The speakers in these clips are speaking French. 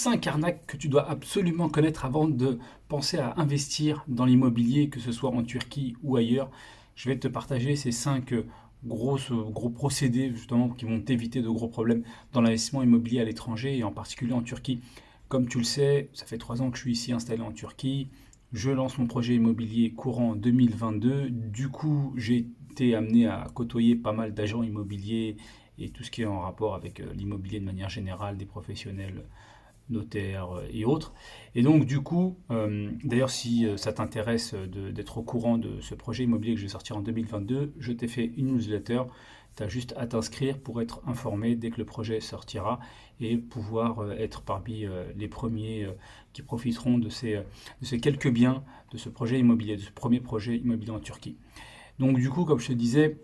5 arnaques que tu dois absolument connaître avant de penser à investir dans l'immobilier, que ce soit en Turquie ou ailleurs. Je vais te partager ces 5 gros procédés justement qui vont t'éviter de gros problèmes dans l'investissement immobilier à l'étranger et en particulier en Turquie. Comme tu le sais, ça fait 3 ans que je suis ici installé en Turquie. Je lance mon projet immobilier courant 2022. Du coup, j'ai été amené à côtoyer pas mal d'agents immobiliers et tout ce qui est en rapport avec l'immobilier de manière générale, des professionnels, notaires et autres. Et donc du coup, d'ailleurs si ça t'intéresse d'être au courant de ce projet immobilier que je vais sortir en 2022, je t'ai fait une newsletter. Tu as juste à t'inscrire pour être informé dès que le projet sortira et pouvoir être parmi les premiers qui profiteront de ces quelques biens de ce projet immobilier, de ce premier projet immobilier en Turquie. Donc du coup, comme je te disais,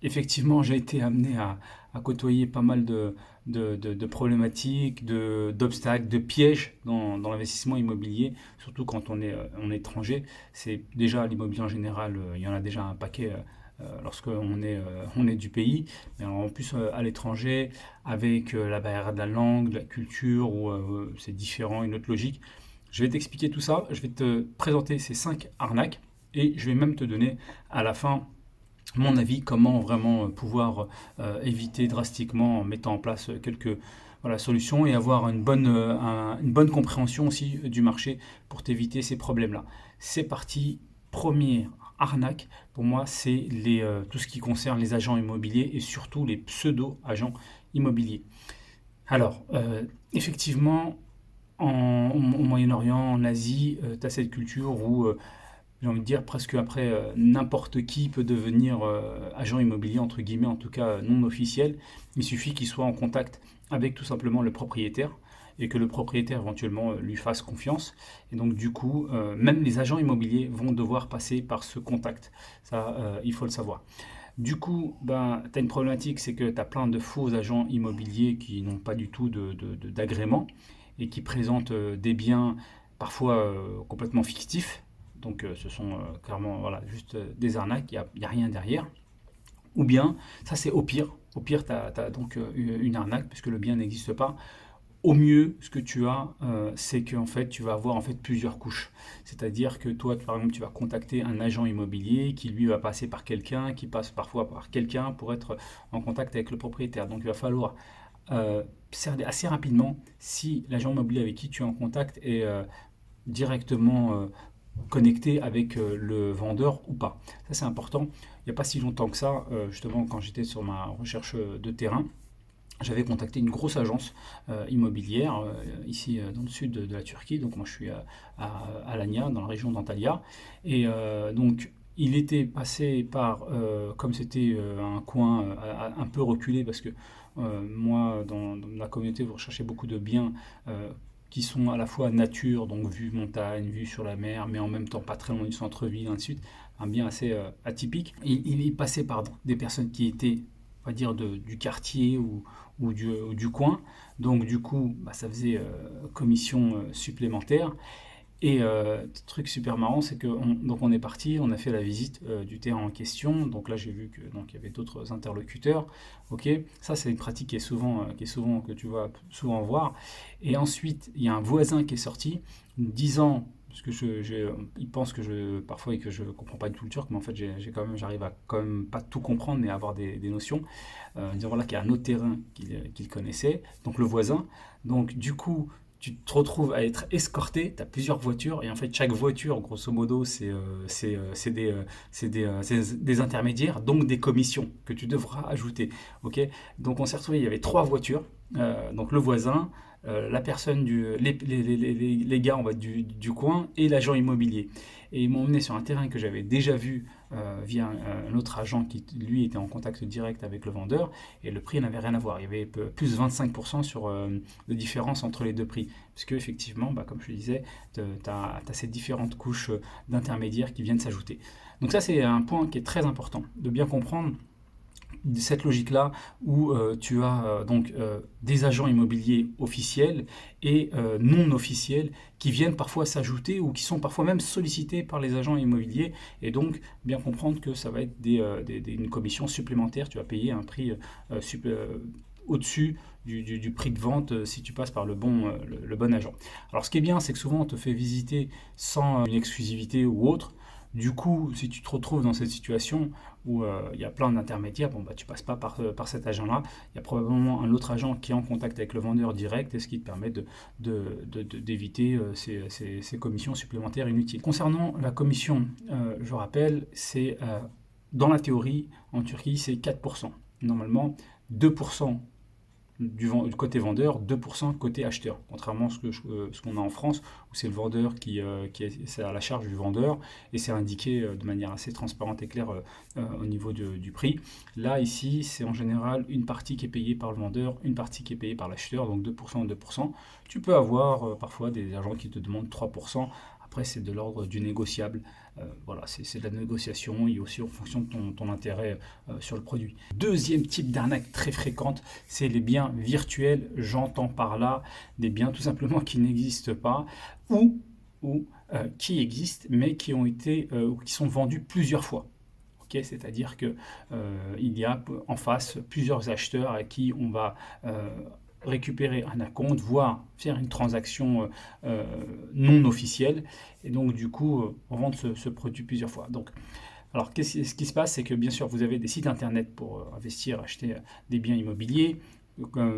effectivement, j'ai été amené à côtoyer pas mal de problématiques, d'obstacles, de pièges dans l'investissement immobilier, surtout quand on est en étranger. C'est déjà l'immobilier en général, il y en a déjà un paquet lorsqu'on est du pays, mais alors en plus à l'étranger, avec la barrière de la langue, de la culture, où c'est différent, une autre logique. Je vais t'expliquer tout ça, je vais te présenter ces 5 arnaques et je vais même te donner à la fin mon avis, comment vraiment pouvoir éviter drastiquement en mettant en place quelques voilà, solutions et avoir une bonne compréhension aussi du marché pour t'éviter ces problèmes-là. C'est parti, première arnaque, pour moi, c'est tout ce qui concerne les agents immobiliers et surtout les pseudo-agents immobiliers. Alors, effectivement, au Moyen-Orient, en Asie, tu as cette culture où j'ai envie de dire presque après n'importe qui peut devenir agent immobilier, entre guillemets, en tout cas non officiel. Il suffit qu'il soit en contact avec tout simplement le propriétaire et que le propriétaire éventuellement lui fasse confiance. Et donc du coup, même les agents immobiliers vont devoir passer par ce contact. Ça, il faut le savoir. Du coup, ben, tu as une problématique, c'est que tu as plein de faux agents immobiliers qui n'ont pas du tout d'agrément et qui présentent des biens parfois complètement fictifs. Donc ce sont clairement voilà, juste des arnaques, il n'y a rien derrière. Ou bien, ça c'est au pire tu as donc une arnaque puisque le bien n'existe pas. Au mieux, ce que tu as, c'est qu'en fait, tu vas avoir en fait plusieurs couches. C'est-à-dire que toi, par exemple, tu vas contacter un agent immobilier qui lui va passer par quelqu'un, qui passe parfois par quelqu'un pour être en contact avec le propriétaire. Donc il va falloir cerner assez rapidement si l'agent immobilier avec qui tu es en contact est directement connecté avec le vendeur ou pas. Ça c'est important. Il n'y a pas si longtemps que ça, justement quand j'étais sur ma recherche de terrain, j'avais contacté une grosse agence immobilière ici dans le sud de la Turquie. Donc moi je suis à Alanya, dans la région d'Antalya. Et donc il était passé par, comme c'était un coin un peu reculé, parce que moi dans la communauté vous recherchez beaucoup de biens qui sont à la fois nature, donc vue montagne, vue sur la mer, mais en même temps pas très loin du centre-ville, ainsi de suite, un bien assez atypique. Il est passé par des personnes qui étaient, on va dire, du quartier ou du coin, donc du coup, bah, ça faisait commission supplémentaire. Et truc super marrant, c'est que donc on est parti, on a fait la visite du terrain en question. Donc là, j'ai vu que donc il y avait d'autres interlocuteurs. Ok, ça c'est une pratique qui est souvent que tu vas souvent voir. Et ensuite, il y a un voisin qui est sorti, disant parce que il pense que parfois et que je comprends pas du tout le turc, mais en fait j'arrive à quand même pas tout comprendre, mais à avoir des notions. Disant voilà qu'il y a un autre terrain qu'il connaissait, donc le voisin. Donc du coup tu te retrouves à être escorté, tu as plusieurs voitures, et en fait chaque voiture, grosso modo, c'est des intermédiaires, donc des commissions que tu devras ajouter. Ok, donc on s'est retrouvé, il y avait 3 voitures, donc le voisin, la personne, les gars on va, du coin et l'agent immobilier. Et ils m'ont emmené sur un terrain que j'avais déjà vu via un autre agent qui, lui, était en contact direct avec le vendeur, et le prix n'avait rien à voir. Il y avait plus de 25% de différence entre les deux prix. Parce que, effectivement, bah, comme je te disais, tu as ces différentes couches d'intermédiaires qui viennent s'ajouter. Donc ça, c'est un point qui est très important, de bien comprendre cette logique-là où tu as donc des agents immobiliers officiels et non officiels qui viennent parfois s'ajouter ou qui sont parfois même sollicités par les agents immobiliers, et donc bien comprendre que ça va être une commission supplémentaire, tu vas payer un prix au-dessus du prix de vente si tu passes par le bon agent. Alors ce qui est bien, c'est que souvent on te fait visiter sans une exclusivité ou autre. Du coup, si tu te retrouves dans cette situation où il y a plein d'intermédiaires, bon, bah, tu passes pas par cet agent-là, il y a probablement un autre agent qui est en contact avec le vendeur direct et ce qui te permet d'éviter ces commissions supplémentaires inutiles. Concernant la commission, je rappelle, c'est dans la théorie, en Turquie, c'est 4%. Normalement, 2% du côté vendeur, 2% côté acheteur. Contrairement à ce qu'on a en France, où c'est le vendeur c'est à la charge du vendeur, et c'est indiqué de manière assez transparente et claire au niveau du prix. Là, ici, c'est en général une partie qui est payée par le vendeur, une partie qui est payée par l'acheteur, donc 2%, 2%. Tu peux avoir parfois des agents qui te demandent 3%. Après, c'est de l'ordre du négociable. Voilà, c'est de la négociation et aussi en fonction de ton intérêt sur le produit. Deuxième type d'arnaque très fréquente, c'est les biens virtuels. J'entends par là des biens tout simplement qui n'existent pas ou qui existent mais qui ont été ou qui sont vendus plusieurs fois. Okay, c'est-à-dire que il y a en face plusieurs acheteurs à qui on va récupérer un acompte, voire faire une transaction non officielle, et donc du coup vendre ce produit plusieurs fois. Donc, alors ce qui se passe, c'est que bien sûr vous avez des sites internet pour investir, acheter des biens immobiliers.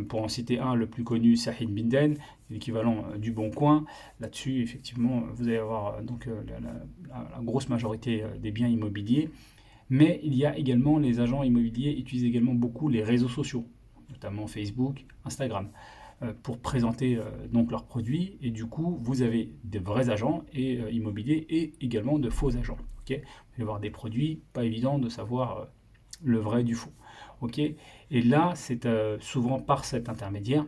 Pour en citer un, le plus connu, Sahid Binden, l'équivalent du Bon Coin. Là-dessus, effectivement, vous allez avoir donc la grosse majorité des biens immobiliers. Mais il y a également les agents immobiliers utilisent également beaucoup les réseaux sociaux, notamment Facebook, Instagram, pour présenter donc leurs produits. Et du coup, vous avez des vrais agents immobiliers et également de faux agents. Okay, vous allez avoir des produits, pas évident de savoir le vrai du faux. Okay, et là, c'est souvent par cet intermédiaire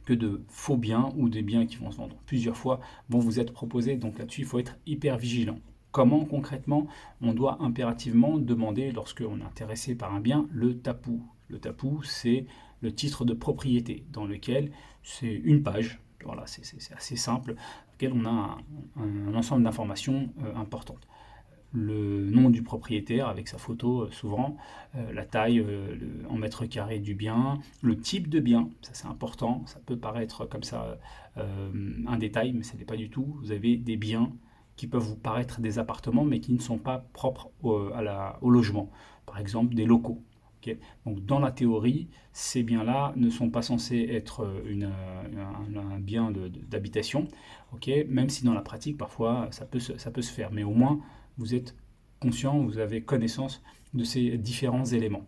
que de faux biens ou des biens qui vont se vendre plusieurs fois vont vous être proposés. Donc là-dessus, il faut être hyper vigilant. Comment concrètement on doit impérativement demander, lorsqu'on est intéressé par un bien, le tapou. Le tapou, c'est le titre de propriété, dans lequel c'est une page, voilà, c'est assez simple, dans lequel on a un ensemble d'informations importantes. Le nom du propriétaire avec sa photo souvent, la taille en mètres carrés du bien, le type de bien, ça c'est important, ça peut paraître comme ça un détail, mais ce n'est pas du tout. Vous avez des biens qui peuvent vous paraître des appartements, mais qui ne sont pas propres au logement. Par exemple, des locaux. Okay. Donc, dans la théorie, ces biens-là ne sont pas censés être un bien d'habitation, okay, même si dans la pratique, parfois, ça peut se faire. Mais au moins, vous êtes conscient, vous avez connaissance de ces différents éléments.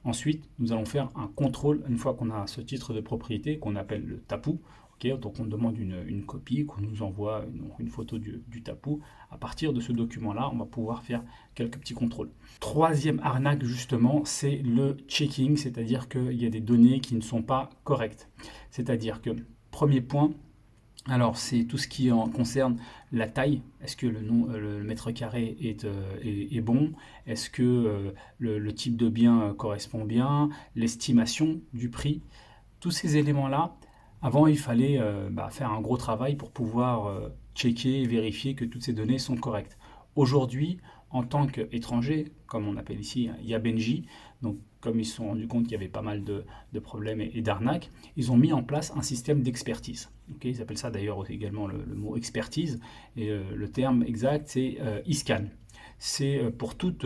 Ensuite, nous allons faire un contrôle, une fois qu'on a ce titre de propriété, qu'on appelle le tapou. Okay, donc on demande une copie, qu'on nous envoie une photo du tapou. À partir de ce document-là, on va pouvoir faire quelques petits contrôles. Troisième arnaque, justement, c'est le checking, c'est-à-dire qu'il y a des données qui ne sont pas correctes. C'est-à-dire que, premier point, alors c'est tout ce qui concerne la taille. Est-ce que le mètre carré est bon? Est-ce que le type de bien correspond bien? L'estimation du prix? Tous ces éléments-là, avant, il fallait faire un gros travail pour pouvoir checker et vérifier que toutes ces données sont correctes. Aujourd'hui, en tant qu'étranger, comme on appelle ici Yabenji, donc comme ils se sont rendus compte qu'il y avait pas mal de problèmes et d'arnaques, ils ont mis en place un système d'expertise. Okay, ils appellent ça d'ailleurs également le mot expertise, et le terme exact c'est ISCAN. C'est pour tout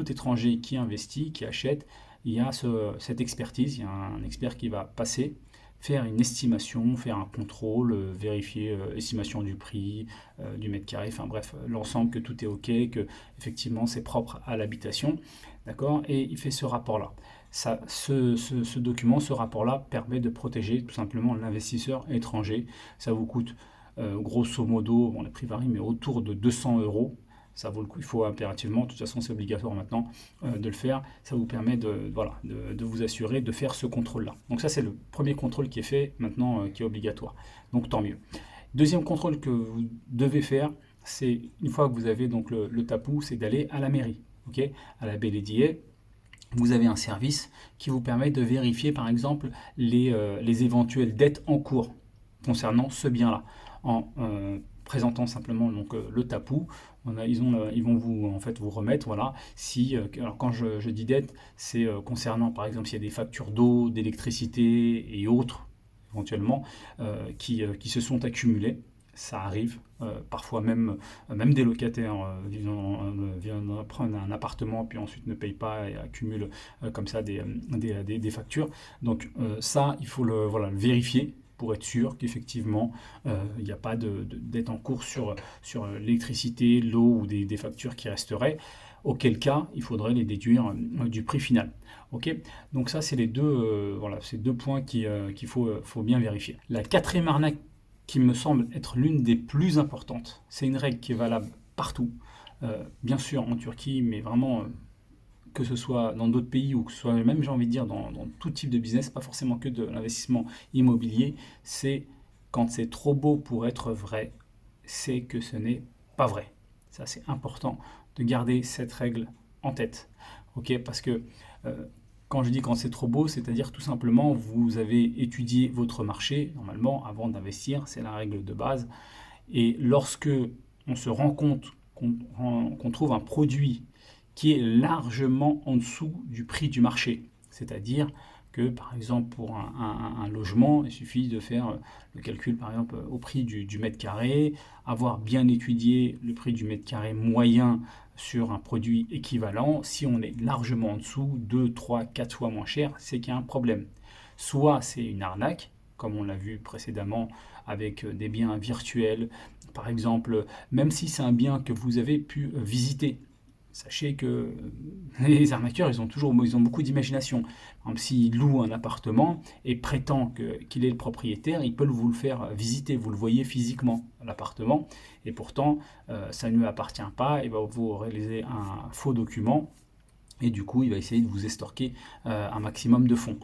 étranger qui investit, qui achète, il y a cette expertise, il y a un expert qui va passer, faire une estimation, faire un contrôle, vérifier estimation du prix, du mètre carré, enfin bref, l'ensemble, que tout est OK, que effectivement c'est propre à l'habitation, d'accord? Et il fait ce rapport-là. Ce document, ce rapport-là permet de protéger tout simplement l'investisseur étranger. Ça vous coûte grosso modo, bon les prix varient, mais autour de 200 €. Ça vaut le coup, il faut impérativement, de toute façon c'est obligatoire maintenant de le faire, ça vous permet de vous assurer de faire ce contrôle-là. Donc ça c'est le premier contrôle qui est fait maintenant, qui est obligatoire, donc tant mieux. Deuxième contrôle que vous devez faire, c'est une fois que vous avez donc le tapou, c'est d'aller à la mairie, okay, à la belediye. Vous avez un service qui vous permet de vérifier par exemple les éventuelles dettes en cours concernant ce bien-là. présentant simplement donc, le tapou. Ils vont vous, en fait, vous remettre, voilà, si, alors quand je dis dette, c'est concernant par exemple s'il y a des factures d'eau, d'électricité et autres, éventuellement, qui se sont accumulées. Ça arrive, parfois même des locataires viennent prendre un appartement puis ensuite ne payent pas et accumulent comme ça des factures. Donc ça, il faut voilà, le vérifier pour être sûr qu'effectivement il n'y a pas dette en cours sur l'électricité, l'eau ou des factures qui resteraient. Auquel cas, il faudrait les déduire du prix final. Ok, donc ça, c'est les deux, voilà, ces deux points qu'il faut bien vérifier. La quatrième arnaque qui me semble être l'une des plus importantes. C'est une règle qui est valable partout, bien sûr en Turquie, mais vraiment que ce soit dans d'autres pays ou que ce soit même, j'ai envie de dire, dans tout type de business, pas forcément que de l'investissement immobilier, c'est quand c'est trop beau pour être vrai, c'est que ce n'est pas vrai. Ça, c'est important de garder cette règle en tête. Ok, parce que quand je dis quand c'est trop beau, c'est-à-dire tout simplement vous avez étudié votre marché normalement avant d'investir, c'est la règle de base. Et lorsque on se rend compte qu'on trouve un produit qui est largement en dessous du prix du marché, c'est-à-dire que par exemple pour un logement, il suffit de faire le calcul par exemple au prix du mètre carré, avoir bien étudié le prix du mètre carré moyen sur un produit équivalent. Si on est largement en dessous, 2, 3, 4 fois moins cher, c'est qu'il y a un problème. Soit c'est une arnaque, comme on l'a vu précédemment avec des biens virtuels, par exemple, même si c'est un bien que vous avez pu visiter. Sachez que les arnaqueurs, ils ont beaucoup d'imagination. S'ils louent un appartement et prétend qu'il est le propriétaire, ils peuvent vous le faire visiter. Vous le voyez physiquement, l'appartement, et pourtant, ça ne lui appartient pas. Il va vous réaliser un faux document, et du coup, il va essayer de vous estorquer un maximum de fonds.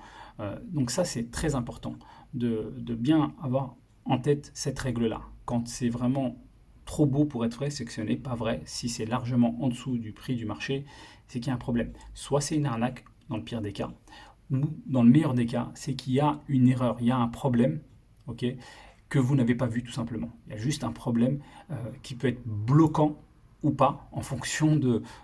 Donc ça, c'est très important de bien avoir en tête cette règle-là. Quand c'est vraiment trop beau pour être vrai, c'est que ce n'est pas vrai. Si c'est largement en dessous du prix du marché, c'est qu'il y a un problème. Soit c'est une arnaque, dans le pire des cas, ou dans le meilleur des cas, c'est qu'il y a une erreur, il y a un problème, ok, que vous n'avez pas vu tout simplement. Il y a juste un problème qui peut être bloquant ou pas en fonction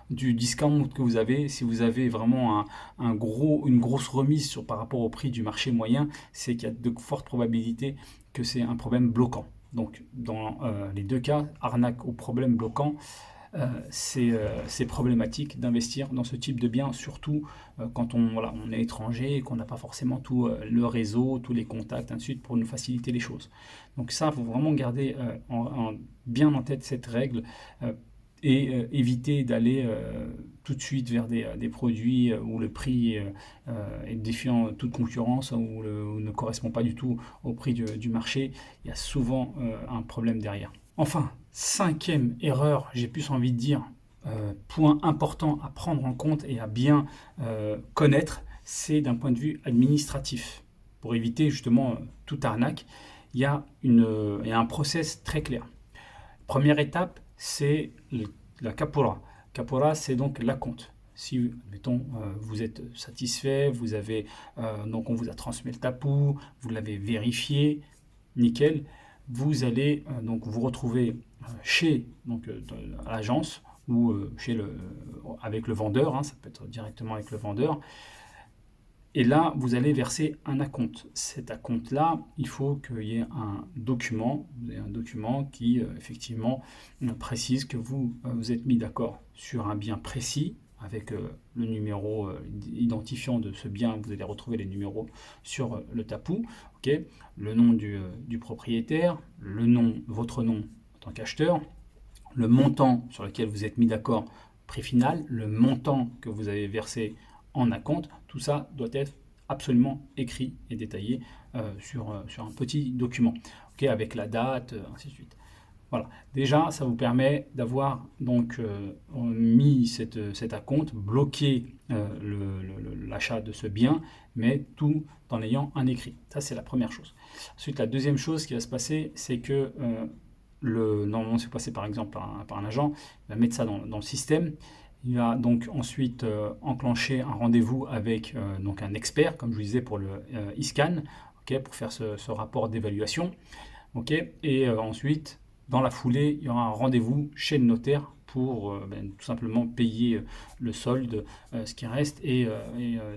du discount que vous avez. Si vous avez vraiment une grosse remise par rapport au prix du marché moyen, c'est qu'il y a de fortes probabilités que c'est un problème bloquant. Donc dans les deux cas, arnaque ou problème bloquant, c'est problématique d'investir dans ce type de bien, surtout quand on est étranger et qu'on n'a pas forcément tout le réseau, tous les contacts, ainsi de suite, pour nous faciliter les choses. Donc ça, il faut vraiment garder bien en tête cette règle et éviter d'aller tout de suite vers des produits où le prix est défiant toute concurrence ou ne correspond pas du tout au prix du marché. Il y a souvent un problème derrière. Enfin, cinquième erreur, j'ai plus envie de dire, point important à prendre en compte et à bien connaître, c'est d'un point de vue administratif. Pour éviter justement toute arnaque, il y a un process très clair. Première étape, c'est la Kapora. Kapora, c'est donc l'acompte. Si, mettons, vous êtes satisfait, donc on vous a transmis le tapou, vous l'avez vérifié, nickel, vous allez donc vous retrouver chez à l'agence ou avec le vendeur, hein, ça peut être directement avec le vendeur. Et là, vous allez verser un acompte. Cet acompte-là, il faut qu'il y ait un document, qui effectivement précise que vous êtes mis d'accord sur un bien précis, avec le numéro identifiant de ce bien. Vous allez retrouver les numéros sur le tapou, okay, le nom du propriétaire, votre nom en tant qu'acheteur, le montant sur lequel vous êtes mis d'accord, prix final, le montant que vous avez versé en acompte. Tout ça doit être absolument écrit et détaillé sur un petit document, okay, avec la date, ainsi de suite. Voilà. Déjà, ça vous permet d'avoir donc mis cet acompte, bloqué l'achat de ce bien, mais tout en ayant un écrit. Ça, c'est la première chose. Ensuite, la deuxième chose qui va se passer, c'est que normalement, c'est passé par exemple par un agent, il va mettre ça dans le système. Il va donc ensuite enclencher un rendez-vous avec donc un expert, comme je vous disais pour le e-scan, okay, pour faire ce rapport d'évaluation. Okay, et ensuite, dans la foulée, il y aura un rendez-vous chez le notaire pour tout simplement payer le solde, ce qui reste,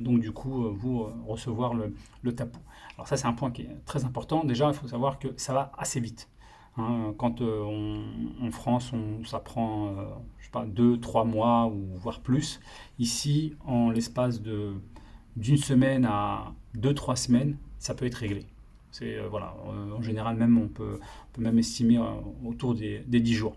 donc du coup, vous recevoir le tapu. Alors ça, c'est un point qui est très important. Déjà, il faut savoir que ça va assez vite. Hein, quand en France, ça prend, je sais pas, 2, 3 mois ou voire plus. Ici, en l'espace d'une semaine à 2, 3 semaines, ça peut être réglé. Voilà, en général même, on peut même estimer autour des 10 jours.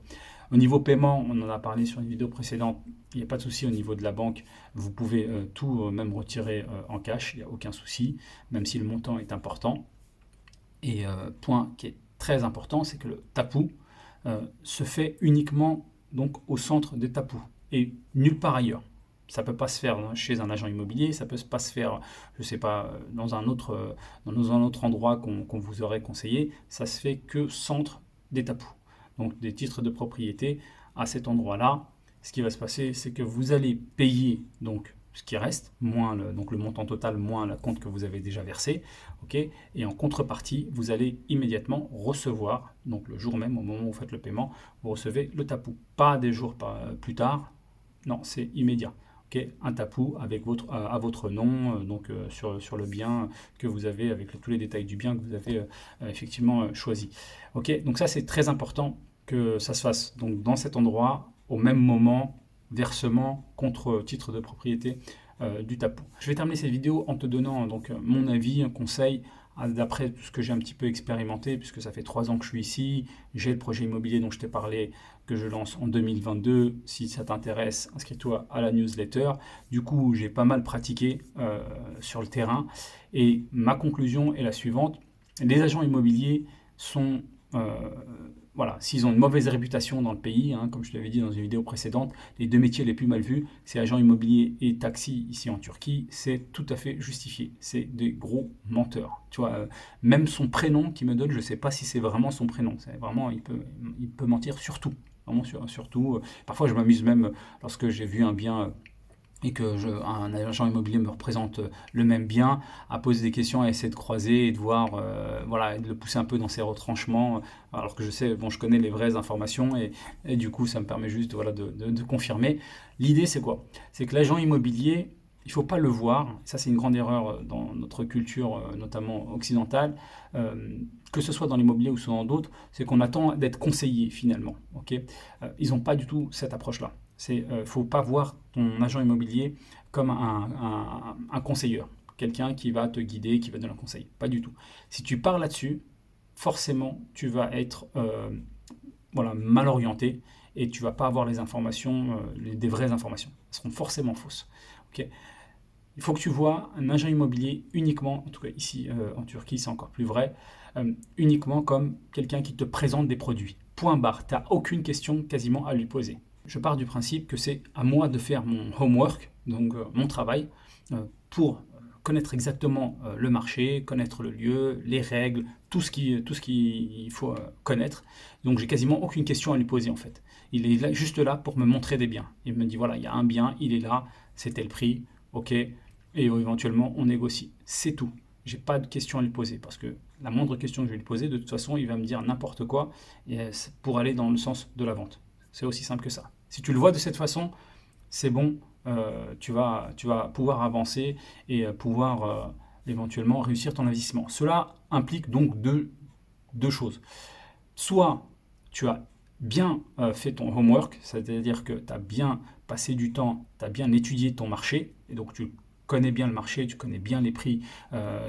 Au niveau paiement, on en a parlé sur une vidéo précédente, il n'y a pas de souci au niveau de la banque, vous pouvez tout même retirer en cash, il n'y a aucun souci, même si le montant est important. Et point qui est très important, c'est que le tapu se fait uniquement donc au centre des tapus et nulle part ailleurs. Ça ne peut pas se faire chez un agent immobilier, ça ne peut pas se faire, je ne sais pas, dans un autre endroit qu'on vous aurait conseillé. Ça se fait que centre des tapus. Donc des titres de propriété à cet endroit-là. Ce qui va se passer, c'est que vous allez payer donc ce qui reste, moins donc le montant total, moins la compte que vous avez déjà versé. Okay, et en contrepartie, vous allez immédiatement recevoir, donc le jour même, au moment où vous faites le paiement, vous recevez le tapu. Pas des jours plus tard, non, c'est immédiat. Okay, un tapu avec à votre nom, donc sur le bien que vous avez, avec tous les détails du bien que vous avez effectivement choisi. Okay, donc ça, c'est très important que ça se fasse donc, dans cet endroit, au même moment, versement contre titre de propriété du tapu. Je vais terminer cette vidéo en te donnant donc mon avis, un conseil d'après tout ce que j'ai un petit peu expérimenté, puisque ça fait 3 ans que je suis ici. J'ai le projet immobilier dont je t'ai parlé que je lance en 2022. Si ça t'intéresse, inscris-toi à la newsletter. Du coup, j'ai pas mal pratiqué sur le terrain et ma conclusion est la suivante. Les agents immobiliers sont voilà, s'ils ont une mauvaise réputation dans le pays, hein, comme je te l'avais dit dans une vidéo précédente, les 2 métiers les plus mal vus, c'est agent immobilier et taxi ici en Turquie, c'est tout à fait justifié. C'est des gros menteurs. Tu vois, même son prénom qu'il me donne, je ne sais pas si c'est vraiment son prénom. C'est vraiment, il peut mentir sur tout. Vraiment surtout. Parfois, je m'amuse même lorsque j'ai vu un bien et un agent immobilier me représente le même bien, à poser des questions, à essayer de croiser et de voir, voilà, et de le pousser un peu dans ses retranchements, alors que je sais, bon, je connais les vraies informations et du coup, ça me permet juste voilà, de confirmer. L'idée, c'est quoi? C'est que l'agent immobilier, il ne faut pas le voir, ça c'est une grande erreur dans notre culture, notamment occidentale, que ce soit dans l'immobilier ou soit dans d'autres, c'est qu'on attend d'être conseillé finalement. Okay, ils n'ont pas du tout cette approche-là. Il ne faut pas voir ton agent immobilier comme un conseilleur, quelqu'un qui va te guider, qui va te donner un conseil. Pas du tout. Si tu pars là-dessus, forcément, tu vas être voilà, mal orienté et tu ne vas pas avoir les informations, des vraies informations. Elles seront forcément fausses. Okay, il faut que tu vois un agent immobilier uniquement, en tout cas ici en Turquie, c'est encore plus vrai, uniquement comme quelqu'un qui te présente des produits. Point barre. Tu n'as aucune question quasiment à lui poser. Je pars du principe que c'est à moi de faire mon homework, donc mon travail, pour connaître exactement le marché, connaître le lieu, les règles, tout ce qu'il faut connaître. Donc j'ai quasiment aucune question à lui poser en fait. Il est là, juste là pour me montrer des biens. Il me dit voilà, il y a un bien, il est là, c'était le prix, ok, et éventuellement on négocie. C'est tout. J'ai pas de questions à lui poser parce que la moindre question que je vais lui poser, de toute façon, il va me dire n'importe quoi pour aller dans le sens de la vente. C'est aussi simple que ça. Si tu le vois de cette façon, c'est bon, tu vas pouvoir avancer et pouvoir éventuellement réussir ton investissement. Cela implique donc deux choses. Soit tu as bien fait ton homework, c'est-à-dire que tu as bien passé du temps, tu as bien étudié ton marché, et donc tu connais bien le marché, tu connais bien les prix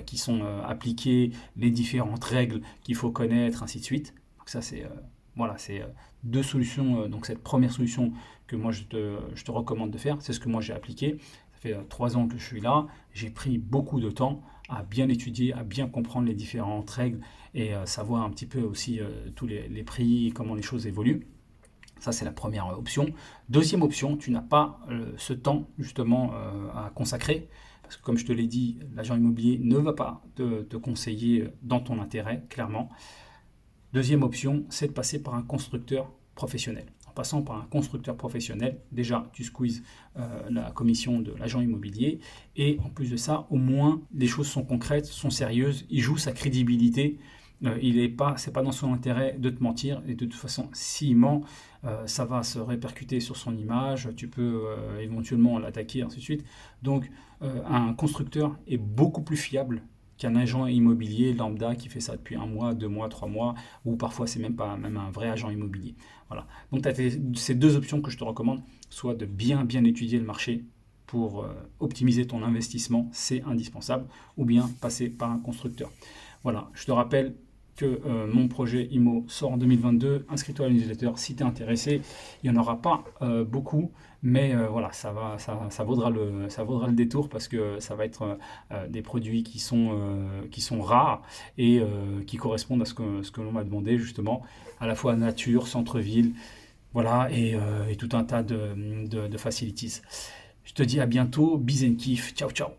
qui sont appliqués, les différentes règles qu'il faut connaître, ainsi de suite. Donc ça, c'est voilà, c'est 2 solutions. Donc cette première solution que moi je te recommande de faire, c'est ce que moi j'ai appliqué. Ça fait 3 ans que je suis là, j'ai pris beaucoup de temps à bien étudier, à bien comprendre les différentes règles et savoir un petit peu aussi tous les prix, comment les choses évoluent. Ça, c'est la première option. Deuxième option, tu n'as pas ce temps justement à consacrer. Parce que comme je te l'ai dit, l'agent immobilier ne va pas te conseiller dans ton intérêt, clairement. Deuxième option, c'est de passer par un constructeur professionnel. En passant par un constructeur professionnel, déjà, tu squeezes la commission de l'agent immobilier. Et en plus de ça, au moins, les choses sont concrètes, sont sérieuses. Il joue sa crédibilité C'est pas dans son intérêt de te mentir. Et de toute façon, s'il ment, ça va se répercuter sur son image. Tu peux éventuellement l'attaquer, ainsi de suite. Donc, un constructeur est beaucoup plus fiable qu'un agent immobilier lambda qui fait ça depuis un mois, 2 mois, 3 mois, ou parfois c'est même pas même un vrai agent immobilier. Voilà. Donc tu as ces deux options que je te recommande, soit de bien étudier le marché pour optimiser ton investissement, c'est indispensable, ou bien passer par un constructeur. Voilà, je te rappelle que mon projet IMO sort en 2022. Inscris-toi à la newsletter si tu es intéressé. Il n'y en aura pas beaucoup, mais voilà, ça vaudra le détour parce que ça va être des produits qui sont rares et qui correspondent à ce que l'on m'a demandé justement, à la fois nature, centre-ville, voilà, et tout un tas de facilities. Je te dis à bientôt, bis and kiff, ciao ciao.